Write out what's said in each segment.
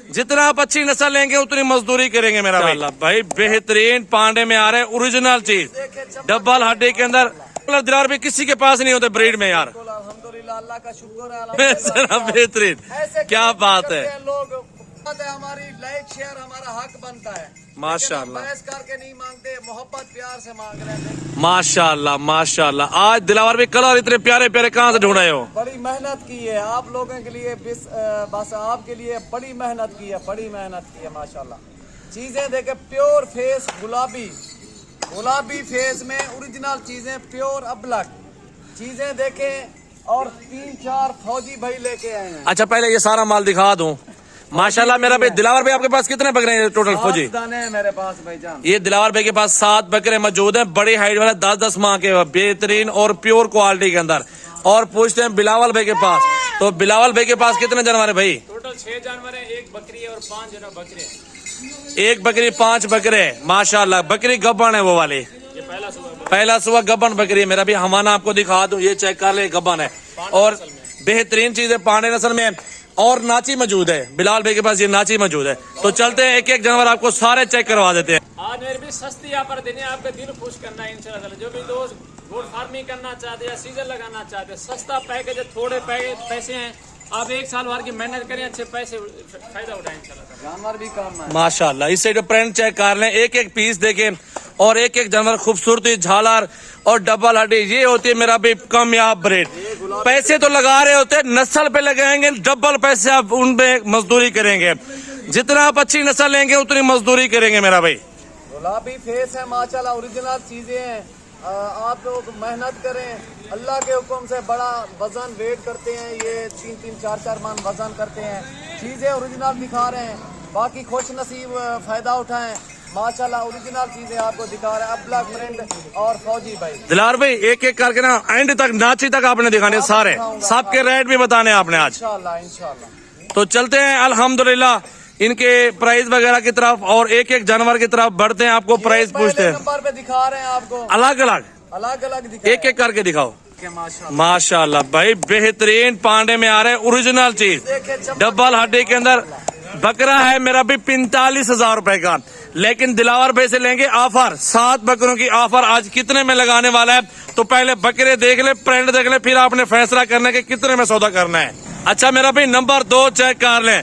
जितना आप अच्छी नस्ल लेंगे उतनी मजदूरी करेंगे मेरा भाई। बेहतरीन पांडे में आ रहे हैं, ओरिजिनल चीज, डबल हड्डी के अंदर। दिलावर भी किसी के पास नहीं होते ब्रीड में यार। अल्हम्दुलिल्लाह, अल्लाह का शुक्र है। बेहतरीन, क्या बात है। लोग हमारी लाइक शेयर हमारा हक बनता है माशाल्लाह। बहस करके नहीं मांगते, मोहब्बत प्यार से मांग रहे हैं। माशाल्लाह माशाल्लाह। आज दिलावर भी कलर इतने प्यारे प्यारे कहाँ से ढूंढे हो? बड़ी मेहनत की है आप लोगों के लिए, बस आपके लिए बड़ी मेहनत की है, बड़ी मेहनत की है माशाल्लाह। चीजें देखे प्योर फेस, गुलाबी फेस में ओरिजिनल चीजें, प्योर अबलक चीजें देखे। और 3-4 फौजी भाई लेके आए हैं। अच्छा पहले ये सारा माल दिखा दूं। माशाल्लाह मेरा भाई दिलावर भाई, आपके पास कितने बकरे हैं टोटल फौजी? दाने हैं मेरे पास भाईजान। ये दिलावर भाई के पास 7 बकरे मौजूद हैं, बड़ी हाइट वाले 10-10 माह के, बेहतरीन और प्योर क्वालिटी के अंदर। और पूछते हैं बिलावल भाई के पास, तो बिलावल भाई के पास कितने जानवर है भाई? टोटल 6 जानवर है, 1 बकरी है और 5 जो है बकरे हैं। 1 बकरी 5 बकरे माशाल्लाह। बकरी गब्बन है वो वाली, पहला सुबह गब्बन बकरी है मेरा भी। हमाना आपको दिखा दूं, ये चेक कर ले, गब्बन है और बेहतरीन चीज है, पांडे नस्ल में। और नाची मौजूद है बिलाल भाई के पास, ये नाची मौजूद है। तो चलते हैं एक एक जानवर आपको सारे चेक करवा देते हैं। आज मेरे भी सस्ती यहाँ पर देने, आपका दिल खुश करना है इंशाल्लाह। जो भी दोस्त गोट फार्मिंग करना चाहते हैं या सीजन लगाना चाहते हैं, सस्ता पैकेज है, थोड़े पैसे हैं, आप 1 साल भर की मेहनत करें, अच्छे पैसे फायदा उठाएं इंशाल्लाह। जानवर भी काम है माशाल्लाह। इस साइड प्रिंट चेक कर लें, एक एक पीस देखें और एक एक जानवर खूबसूरती, झालर और डबल हड्डी। ये होती है मेरा भी कामयाब ब्रीड। पैसे तो लगा रहे होते, नस्ल पे लगाएंगे डबल पैसे, आप उनपे मजदूरी करेंगे। जितना आप अच्छी नस्ल लेंगे उतनी मजदूरी करेंगे मेरा भाई। गुलाबी फेस है माशाल्लाह, ओरिजिनल चीजें हैं। आप लोग मेहनत करें, अल्लाह के हुक्म से बड़ा वजन वेट करते हैं, ये 3-3, 4-4 मन वजन करते हैं। चीजें ओरिजिनल दिखा रहे हैं, बाकी खुश नसीब फायदा उठाएं माशाल्लाह। ओरिजिनल चीजें आपको दिखा रहे हैं, अबलक प्रिंट और फौजी भाई। दिलार भाई एक एक करके ना एंड तक, नाची तक आपने दिखाने सारे, सबके रेट भी बताने आपने आज। इंशाल्लाह। तो चलते हैं अल्हम्दुलिल्लाह इनके प्राइस वगैरह की तरफ और एक एक जानवर की तरफ बढ़ते हैं, आपको प्राइस पूछते हैं। नंबर पे दिखा रहे हैं आपको, अलग अलग दिखा, एक एक करके दिखाओ। माशाल्लाह माशाल्लाह भाई, बेहतरीन पांडे में आ रहे हैं, ओरिजिनल चीज, डबल हड्डी के अंदर। बकरा है मेरा भी 45,000 रुपए का, लेकिन दिलावर भाई से लेंगे ऑफर, 7 बकरों की ऑफर आज कितने में लगाने वाला है। तो पहले बकरे देख ले, प्रिंट देख ले, फिर आपने फैसला करना है कि कितने में सौदा करना है। अच्छा मेरा भाई नंबर 2 चेक कर लें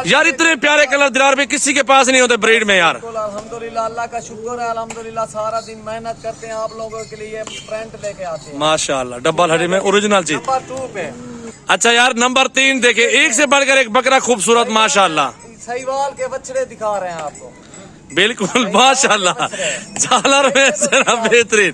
यार, इतने प्यारे कलर दिलावर भी किसी के पास नहीं होते ब्रीड में यार। अल्हम्दुलिल्लाह, अल्लाह का शुक्र है, अल्हम्दुलिल्लाह। सारा दिन मेहनत करते हैं आप लोगों के लिए, प्रिंट लेके आते हैं माशाल्लाह। डबल हड्डी में ओरिजिनल चीज। नंबर 2 पे। अच्छा यार नंबर 3 देखिए, एक से बढ़कर एक बकरा खूबसूरत माशाल्लाह। सहीवाल के बछड़े दिखा रहे हैं आपको, बिल्कुल माशाल्लाह। झालर में जरा बेहतरीन,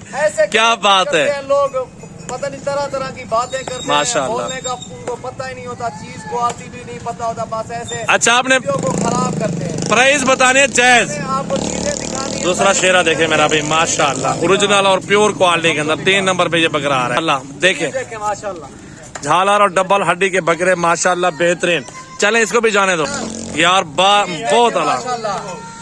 क्या बात है। लोग पता नहीं तरह तरह की बातें करते हैं, माशाल्लाह। बोलने का उनको पता ही नहीं होता, चीज क्वालिटी भी नहीं पता होता, बस ऐसे अच्छा आपने को खराब करते हैं। प्राइस बताने जायज। आपको चीजें दिखानी। दूसरा शेरा देखे मेरा भाई माशाल्लाह, ओरिजिनल और प्योर क्वालिटी के अंदर 3 नंबर पे ये बकरा आ रहा है। अल्लाह देखे माशाल्लाह, झालर और डबल हड्डी के बकरे माशाल्लाह बेहतरीन। चले इसको भी जाने दो यार, बहुत अला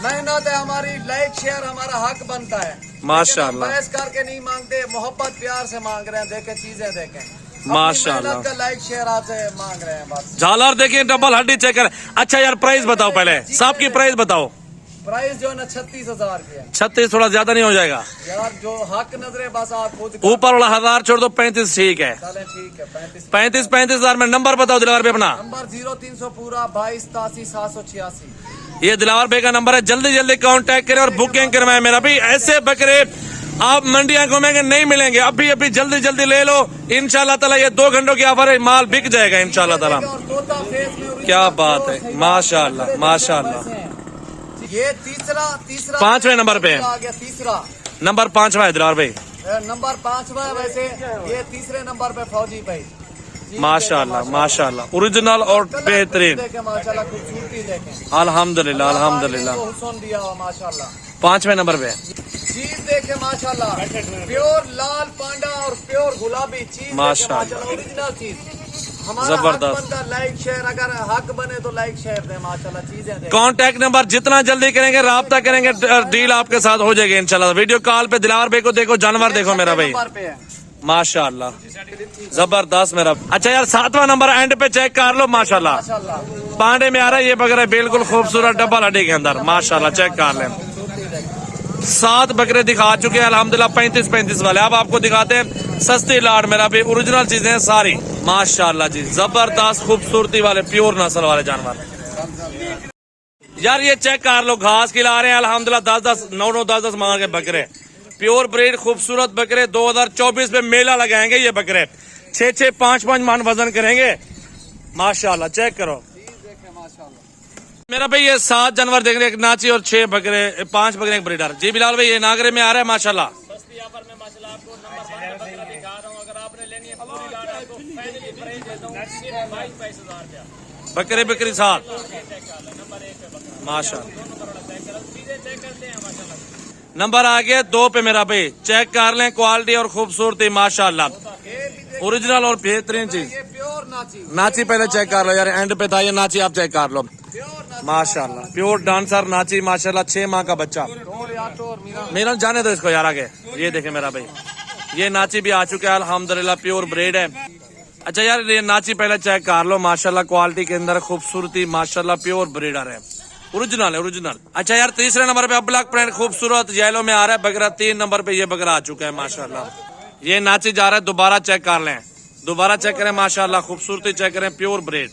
मेहनत है हमारी, लाइक शेयर हमारा हक बनता है माशाल्लाह। बहस करके नहीं मांगते, मोहब्बत प्यार से मांग रहे हैं। देखे चीजें देखें माशाल्लाह, का लाइक शेयर आपसे मांग रहे हैं बस। झालर देखिए, डबल हड्डी चेक कर। अच्छा यार प्राइस बताओ पहले, सबकी प्राइस बताओ। प्राइस जो है ना 36,000 की है। 36 थोड़ा ज्यादा नहीं हो जाएगा यार, जो हक नजरे बस आप खुद ऊपर वाला 1000 छोड़ दो, 35 ठीक है। चले ठीक है, 35,000 में नंबर बताओ दिलावर भाई अपना। नंबर 0300 पूरा 22 87 786। ये दिलावर भाई का नंबर है, जल्दी जल्दी कांटेक्ट करें और बुकिंग करवाएं मेरा भाई। ऐसे बकरे आप मंडियां घूमेंगे नहीं मिलेंगे, अभी अभी जल्दी जल्दी ले लो इंशाल्लाह ताला। ये 2 घंटों की ऑफर है, माल बिक जाएगा इंशाल्लाह ताला। क्या बात है माशाल्लाह माशाल्लाह। ये तीसरा 5वें नंबर पे आ गया, तीसरा नंबर 5वां है दिलावर भाई। नंबर 5वां है वैसे, ये तीसरे नंबर पे फौजी भाई। माशाल्लाह माशाल्लाह, ओरिजिनल और बेहतरीन माशाल्लाह, खूबसूरती देखें अल्हम्दुलिल्लाह अल्हम्दुलिल्लाह। हुस्न दिया हुआ माशाल्लाह। 5वें नंबर पे चीज देखे माशाल्लाह, प्योर लाल पांडा और प्योर गुलाबी चीज माशाल्लाह, ओरिजिनल चीज। हमारा जबरदस्त। लाइक शेयर, अगर हक बने तो लाइक शेयर दे माशाल्लाह। चीजें दे। कांटेक्ट नंबर जितना जल्दी करेंगे, राब्ता करेंगे, डील आपके साथ हो जाएगी इंशाल्लाह। वीडियो कॉल पे दिलावर भाई को देखो, जानवर देखो मेरा भाई। माशाल्लाह जबरदस्त मेरा। अच्छा यार 7वां नंबर एंड पे चेक कर लो माशाल्लाह, माशाल्लाह पांडे में आ रहा है ये बकरा बिल्कुल खूबसूरत डबल हड्डी के अंदर माशाल्लाह, चेक कर लें। 7 बकरे दिखा चुके हैं अल्हम्दुलिल्लाह 35 वाले। अब आपको दिखाते हैं सस्ती लाट मेरा भी, ओरिजिनल चीजें हैं सारी माशाल्लाह जी, जबरदस्त खूबसूरती वाले प्योर नस्ल वाले जानवर। यार ये चेक कर लो, घास खिला रहे हैं अल्हम्दुलिल्लाह 10-10 9-9 10-10 माह के बकरे, प्योर ब्रीड खूबसूरत बकरे। 2024 में मेला लगाएंगे ये बकरे, 6-6 5-5 मान वजन करेंगे माशाल्लाह, चेक करो। देखें माशाल्लाह। मेरा भाई ये 7 जानवर देख रहे, एक नाची और 6 बकरे 5 बकरे एक ब्रीडर। जी बिलाल भाई ये नागरे में आ रहा है माशाल्लाह, सस्ती ऑफर में माशाल्लाह आपको नंबर 1 पे बकरा दिखा रहा हूँ। अगर आपने लेनी है पूरी लाट आपको फाइनली प्राइस देता हूँ सिर्फ 22-23 हजार रुपया। बकरे बकरी 7 चेक कर लो, नंबर 1 पे बकरा माशाल्लाह। चेक करो, चीजें चेक करते हैं माशाल्लाह। नंबर आ गया 2 पे मेरा भाई, चेक कर लें क्वालिटी और खूबसूरती माशाल्लाह, ओरिजिनल और बेहतरीन चीज। ये प्योर नाची, नाची पहले चेक कर लो यार, एंड पे था ये नाची, आप चेक कर लो प्योर नाची माशाल्लाह, प्योर डांसर नाची माशाल्लाह, 6 माह का बच्चा। टोर या टोर मीरा। मेरा जाने दो इसको यार आगे। ये देखे मेरा भाई, ये नाची भी आ चुका है अल्हम्दुलिल्लाह, प्योर ब्रीड है। अच्छा यार ये नाची पहले चेक कर लो माशाल्लाह, क्वालिटी के अंदर खूबसूरती माशाल्लाह, प्योर ब्रीडर है, ओरिजिनल है ओरिजिनल। अच्छा यार तीसरे नंबर पे ब्लैक प्रिंट खूबसूरत येलो में आ रहा है बकरा। 3 नंबर पे ये बकरा आ चुका है माशाल्लाह, ये नाची जा रहा है, दोबारा चेक कर लें, दोबारा चेक करें माशाल्लाह, खूबसूरती चेक करें, प्योर ब्रीड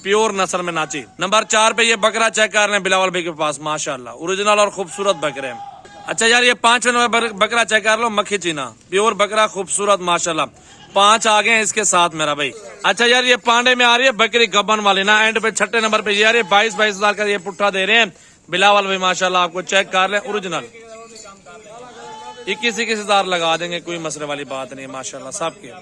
प्योर नस्ल में नाची। नंबर 4 पे ये बकरा चेक कर लें बिलावल भाई के पास माशाल्लाह, ओरिजिनल और खूबसूरत बकरे। अच्छा यार ये 5वें नंबर बकरा चेक कर लो, मक्खी चीना प्योर बकरा खूबसूरत माशाल्लाह, 5 आ गए हैं इसके साथ मेरा भाई। अच्छा यार ये पांडे में आ रही है बकरी गबन वाली ना, एंड पे 6ठे नंबर पे यार ये 22-22 हजार का ये पुट्ठा दे रहे हैं बिलावल भाई माशाल्लाह, आपको चेक कर लें, ओरिजिनल 21 हजार लगा देंगे, कोई मसले वाली बात नहीं माशाल्लाह सबके।